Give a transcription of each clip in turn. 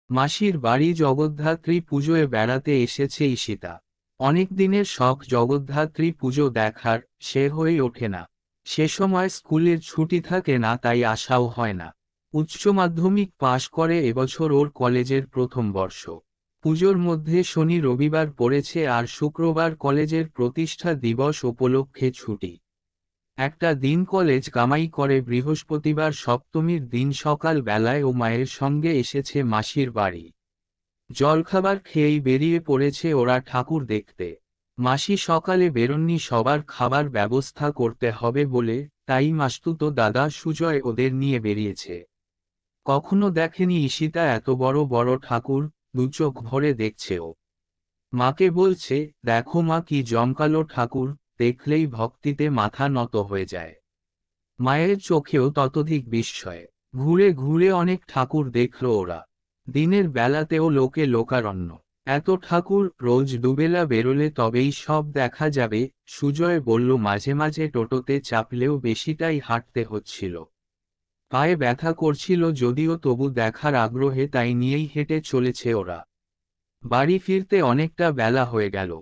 মাসির বাড়ি জগদ্ধাত্রী পুজোয় বেড়াতে এসেছে ঈশিতা। অনেক দিনের শখ জগদ্ধাত্রী পুজো দেখার, সে হয়ে ওঠে না। সে সময় স্কুলের ছুটি থাকে না, তাই আসাও হয় না। উচ্চ মাধ্যমিক পাশ করে এবছর ওর কলেজের প্রথম বর্ষ। পুজোর মধ্যে শনি রবিবার পড়েছে আর শুক্রবার কলেজের প্রতিষ্ঠা দিবস উপলক্ষে ছুটি। একটা দিন কলেজ কামাই করে বৃহস্পতিবার সপ্তমীর দিন সকাল বেলায় ও মায়ের সঙ্গে এসেছে মাসির বাড়ি। জলখাবার খেয়েই বেরিয়ে পড়েছে ওরা ঠাকুর দেখতে। মাসি সকালে বেরোননি, সবার খাবার ব্যবস্থা করতে হবে বলে, তাই মাসতুতো দাদা সুজয় ওদের নিয়ে বেরিয়েছে। কখনো দেখেনি ঈশিতা এত বড় বড় ঠাকুর, দুচোখ ভরে দেখছে ও। মাকে বলছে, দেখো মা কি জমকালো ঠাকুর, দেখলেই ভক্তিতে মাথা নত হয়ে যায়। মায়ের চোখেও ততোধিক বিস্ময়। ঘুরে ঘুরে অনেক ঠাকুর দেখল ওরা। দিনের বেলাতেও লোকে লোকারণ্য। এত ঠাকুর, রোজ দুবেলা বেরোলে তবেই সব দেখা যাবে। সুজয় বলল, মাঝে মাঝে টোটোতে চাপলেও বেশিটাই হাঁটতে হচ্ছিল। পায়ে ব্যথা করছিল যদিও, তবু দেখার আগ্রহে তাই নিয়েই হেঁটে চলেছে ওরা। বাড়ি ফিরতে অনেকটা বেলা হয়ে গেল।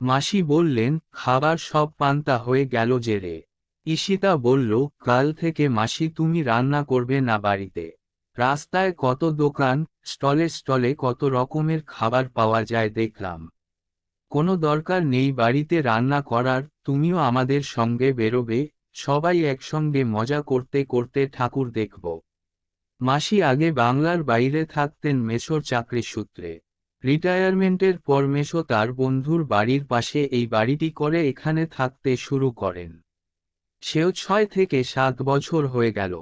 মাসি বললেন, খাবার সব পান্তা হয়ে গেল যে রে। ঈশিতা বলল, কাল থেকে মাসি তুমি রান্না করবে না বাড়িতে? রাস্তায় কত দোকান, স্টলে স্টলে কত রকমের খাবার পাওয়া যায় দেখলাম। কোনো দরকার নেই বাড়িতে রান্না করার, তুমিও আমাদের সঙ্গে বেরোবে, সবাই একসঙ্গে মজা করতে করতে ঠাকুর দেখব। মাসি আগে বাংলার বাইরে থাকতেন মেসোর চাকরি সূত্রে। রিটায়ারমেন্টের পর মেসো তার বন্ধুর বাড়ির পাশে এই বাড়িটি করে এখানে থাকতে শুরু করেন। সেও 6 থেকে 7 বছর হয়ে গেল।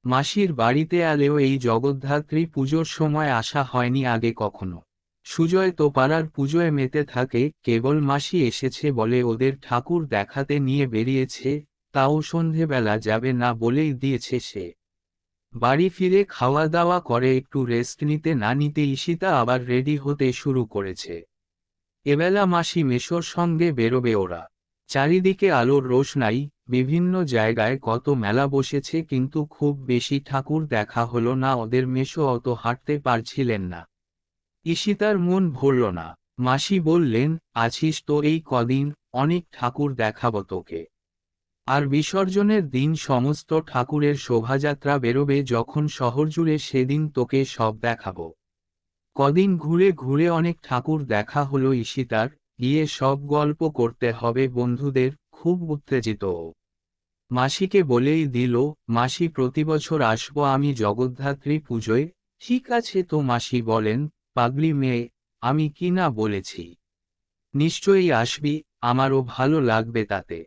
মাসির বাড়িতে এলেও এই জগদ্ধাত্রী পুজোর সময় আসা হয়নি আগে কখনো। সুজয় তো পাড়ার পুজোয় মেতে থাকে, কেবল মাসি এসেছে বলে ওদের ঠাকুর দেখাতে নিয়ে বেরিয়েছে, তাও সন্ধেবেলা যাবে না বলেই দিয়েছে সে। বাড়ি ফিরে খাওয়া দাওয়া করে একটু রেস্ট নিতে না নিতে ঈশিতা আবার রেডি হতে শুরু করেছে। এবেলা মাসি মেসোর সঙ্গে বেরোবে ওরা। চারিদিকে আলোর রোশনাই, বিভিন্ন জায়গায় কত মেলা বসেছে, কিন্তু খুব বেশি ঠাকুর দেখা হলো না ওদের। মেসো অত হাঁটতে পারছিলেন না। ঈশিতার মন ভরল না। মাসি বললেন, আছিস তো এই কদিন, অনেক ঠাকুর দেখাবো তোকে। আর বিসর্জনের দিন সমস্ত ঠাকুরের শোভাযাত্রা বেরোবে যখন শহরজুড়ে, সেদিন তোকে সব দেখাবো। কদিন ঘুরে ঘুরে অনেক ঠাকুর দেখা হলো ঈশিতার, গিয়ে সব গল্প করতে হবে বন্ধুদের, খুব উত্তেজিত ও। মাসিকে বলেই দিল, মাসি প্রতিবছর আসবো আমি জগদ্ধাত্রী পুজোয়। ঠিক আছে তো মাসি বলেন, পাগলি মেয়ে, আমি কি না বলেছি? নিশ্চয়ই আসবি, আমারও ভালো লাগবে তাতে।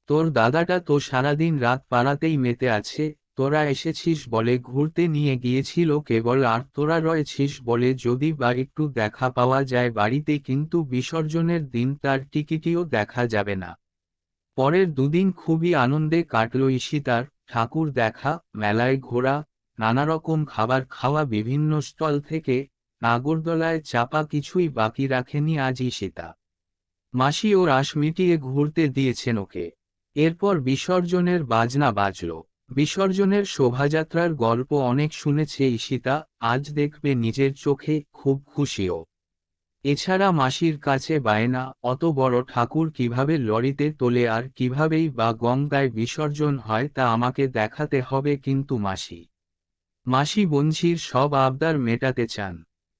তোর দাদাটা তো সারাদিন রাত পাড়াতেই মেতে আছে, তোরা এসেছিস বলে ঘুরতে নিয়ে গিয়েছিল কেবল, আর তোরা রয়েছিস বলে যদি বা একটু দেখা পাওয়া যায় বাড়িতে, কিন্তু বিসর্জনের দিন তার টিকিটিও দেখা যাবে না। পরের দুদিন খুবই আনন্দে কাটল ঈশিতার। ঠাকুর দেখা, মেলায় ঘোরা, নানারকম খাবার খাওয়া বিভিন্ন স্টল থেকে, নাগরদোলায় চাপা, কিছুই বাকি রাখেনি আজ ঈশিতা। মাসি ও রাশ মিটিয়ে ঘুরতে দিয়েছেন ওকে। এরপর বিসর্জনের বাজনা বাজল। বিসর্জনের শোভাযাত্রার গল্প অনেক শুনেছে ঈশিতা, আজ দেখবে নিজের চোখে, খুব খুশিও। এছাড়া মাসির কাছে বায়না, অত বড় ঠাকুর কিভাবে লরিতে তোলে আর কিভাবেই বা গঙ্গায় বিসর্জন হয় তা আমাকে দেখাতে হবে। কিন্তু মাসি বঞ্চির সব আবদার মেটাতে চান।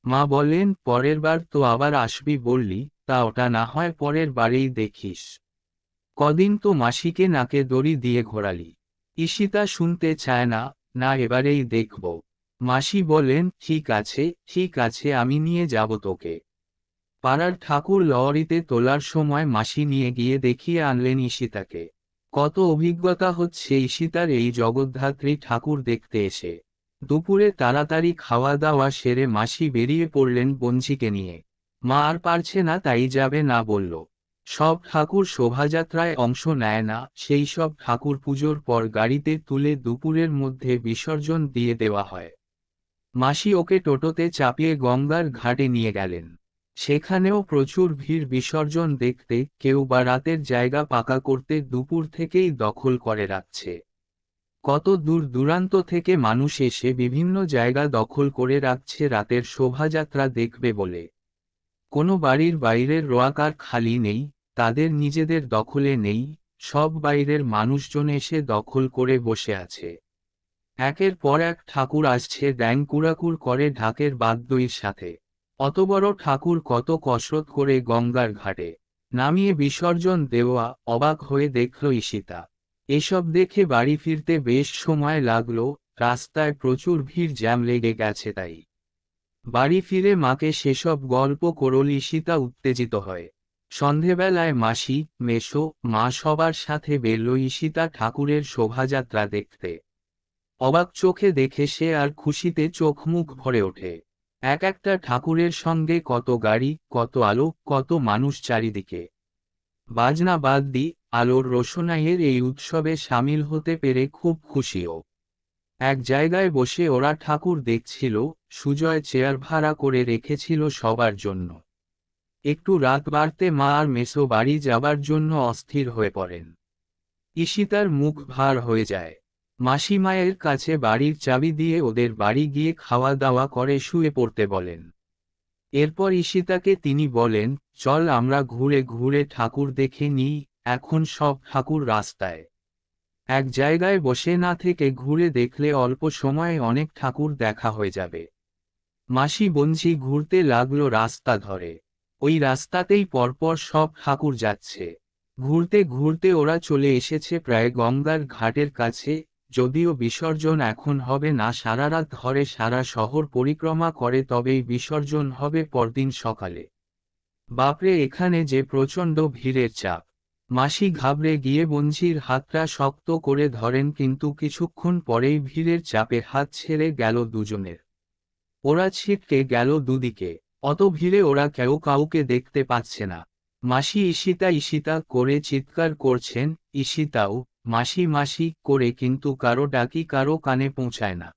মা বলেন, পরের বার তো আবার আসবি বললি, তা ওটা না হয় পরের বারেই দেখিস। কদিন তো মাসিকে নাকে দড়ি দিয়ে ঘোরালি। ঈশিতা শুনতে চায় না, না এবারেই দেখব। মাসি বলেন, ঠিক আছে ঠিক আছে, আমি নিয়ে যাব তোকে। পাড়ার ঠাকুর লরিতে তোলার সময় মাসি নিয়ে গিয়ে দেখিয়ে আনলেন ঈশিতাকে। কত অভিজ্ঞতা হচ্ছে ঈশিতার এই জগদ্ধাত্রী ঠাকুর দেখতে এসে। দুপুরে তাড়াতাড়ি খাওয়া দাওয়া সেরে মাসি বেরিয়ে পড়লেন বঞ্চিকে নিয়ে। মা আর পারছে না তাই যাবে না বলল। সব ঠাকুর শোভাযাত্রায় অংশ নেয় না, সেই সব ঠাকুর পুজোর পর গাড়িতে তুলে দুপুরের মধ্যে বিসর্জন দিয়ে দেওয়া হয়। মাসি ওকে টোটোতে চাপিয়ে গঙ্গার ঘাটে নিয়ে গেলেন। সেখানেও প্রচুর ভিড় বিসর্জন দেখতে, কেউ বা রাতের জায়গা পাকা করতে দুপুর থেকেই দখল করে রাখছে। কত দূর দূরান্ত থেকে মানুষ এসে বিভিন্ন জায়গা দখল করে রাখছে রাতের শোভাযাত্রা দেখবে বলে। কোনো বাড়ির বাইরের রোয়াকার খালি নেই, তাদের নিজেদের দখলে নেই, সব বাইরের মানুষজন এসে দখল করে বসে আছে। একের পর এক ঠাকুর আসছে ড্যাং কুড়াকুড় করে ঢাকের বাদ্যির সাথে। অত বড় ঠাকুর কত কসরত করে গঙ্গার ঘাটে নামিয়ে বিসর্জন দেওয়া, অবাক হয়ে দেখল ঈশিতা। এসব দেখে বাড়ি ফিরতে বেশ সময় লাগলো, রাস্তায় প্রচুর ভিড়, জ্যাম লেগে গেছে তাই। বাড়ি ফিরে মাকে সেসব গল্প করল ঈশিতা উত্তেজিত হয়। সন্ধেবেলায় মাসি, মেসো, মা সবার সাথে বেরল ঈশিতা ঠাকুরের শোভাযাত্রা দেখতে। অবাক চোখে দেখে সে আর খুশিতে চোখ মুখ ভরে ওঠে। এক একটা ঠাকুরের সঙ্গে কত গাড়ি, কত আলো, কত মানুষ চারিদিকে। বাজনা বাদ্যি, আলোর রোশনাইয়ের এই উৎসবে সামিল হতে পেরে খুব খুশিও। এক জায়গায় বসে ওরা ঠাকুর দেখছিল, সুজয় চেয়ার ভাড়া করে রেখেছিল সবার জন্য। একটু রাত বাড়তে মা আর মেসো বাড়ি যাবার জন্য অস্থির হয়ে পড়েন। ঈশিতার মুখ ভার হয়ে যায়। মাসিমায়ের কাছে বাড়ির চাবি দিয়ে ওদের বাড়ি গিয়ে খাওয়া দাওয়া করে শুয়ে পড়তে বলেন। এরপর ঈশিতাকে তিনি বলেন, চল আমরা ঘুরে ঘুরে ঠাকুর দেখে নিই, এখন সব ঠাকুর রাস্তায়। এক জায়গায় বসে না থেকে ঘুরে দেখলে অল্প সময়ে অনেক ঠাকুর দেখা হয়ে যাবে। মাসি বঞ্জি ঘুরতে লাগলো রাস্তা ধরে। ওই রাস্তাতেই পরপর সব ঠাকুর যাচ্ছে। ঘুরতে ঘুরতে ওরা চলে এসেছে প্রায় গঙ্গার ঘাটের কাছে। যদিও বিসর্জন এখন হবে না, সারা রাত ধরে সারা শহর পরিক্রমা করে তবেই বিসর্জন হবে পরদিন সকালে। বাপরে, এখানে যে প্রচণ্ড ভিড়ের চাপ! মাসি ঘাবড়ে গিয়ে বঞ্জির হাতটা শক্ত করে ধরেন, কিন্তু কিছুক্ষণ পরেই ভিড়ের চাপে হাত ছেড়ে গেল দুজনের। ওরা ছিটকে গেল দুদিকে। অত ভিড়ে ওরা কেউ কাউকে দেখতে পাচ্ছে না। মাসি ঈশিতা ঈশিতা করে চিৎকার করছেন, ঈশিতাও মাসি মাসি করে, কিন্তু কারো ডাকি কারো কানে পৌঁছায় না।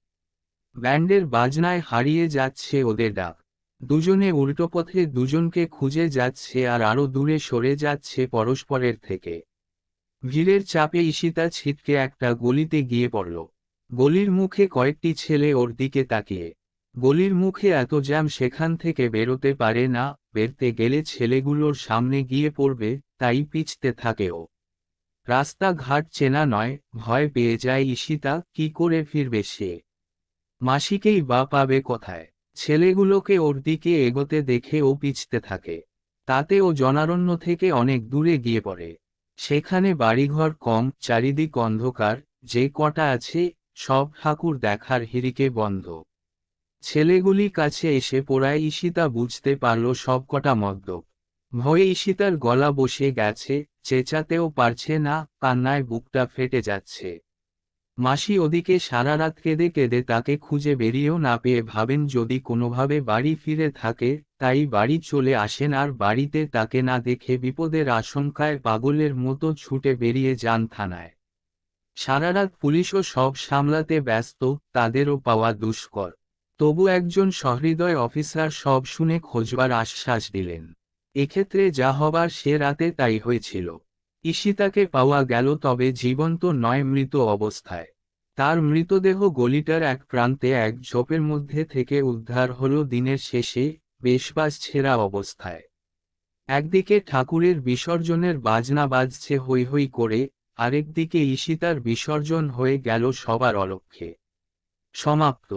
ব্যান্ডের বাজনায় হারিয়ে যাচ্ছে ওদের ডাক। দুজনে উল্টো পথে দুজনকে খুঁজে যাচ্ছে আর আরো দূরে সরে যাচ্ছে পরস্পরের থেকে। ভিড়ের চাপে ঈশিতা ছিটকে একটা গলিতে গিয়ে পড়ল। গলির মুখে কয়েকটি ছেলে ওর দিকে তাকিয়ে। গলির মুখে এত জ্যাম, সেখান থেকে বেরোতে পারে না, বেরতে গেলে ছেলেগুলোর সামনে গিয়ে পড়বে, তাই পিছতে থাকে ও। রাস্তাঘাট চেনা নয়, ভয় পেয়ে যায় ঈশিতা, কি করে ফিরবে সে? মাসিকেই বা পাবে কোথায়? ছেলেগুলোকে ওর দিকে এগোতে দেখে ও পিছতে থাকে। তাতে ও জনারণ্য থেকে অনেক দূরে গিয়ে পড়ে। সেখানে বাড়িঘর কম, চারিদিক অন্ধকার, যে কটা আছে সব ঠাকুর দেখার হিড়িকে বন্ধ। ছেলেগুলি কাছে এসে পড়ায় ঈশিতা বুঝতে পারল সব কটা মদ্যপ। ভয়ে ঈশিতার গলা বসে গেছে, চেঁচাতেও পারছে না, কান্নায় বুকটা ফেটে যাচ্ছে। মাসি ওদিকে সারা রাত কেঁদে কেঁদে তাকে খুঁজে বেরিয়েও না পেয়ে ভাবেন যদি কোনোভাবে বাড়ি ফিরে থাকে, তাই বাড়ি চলে আসেন আর বাড়িতে তাকে না দেখে বিপদের আশঙ্কায় পাগলের মতো ছুটে বেরিয়ে যান থানায়। সারা রাত পুলিশও সব সামলাতে ব্যস্ত, তাদেরও পাওয়া দুষ্কর। তবু একজন সহৃদয় অফিসার সব শুনে খোঁজবার আশ্বাস দিলেন। এক্ষেত্রে যা হবার সে রাতে তাই হয়েছিল। ঈশিতাকে পাওয়া গেল, তবে জীবন্ত নয়, মৃত অবস্থায়। তার মৃতদেহ গলিটার এক প্রান্তে এক ঝোপের মধ্যে থেকে উদ্ধার হলো দিনের শেষে, বেশবাস ছেঁড়া অবস্থায়। একদিকে ঠাকুরের বিসর্জনের বাজনা বাজছে হৈ হৈ করে, আরেকদিকে ঈশিতার বিসর্জন হয়ে গেল সবার অলক্ষ্যে। সমাপ্ত।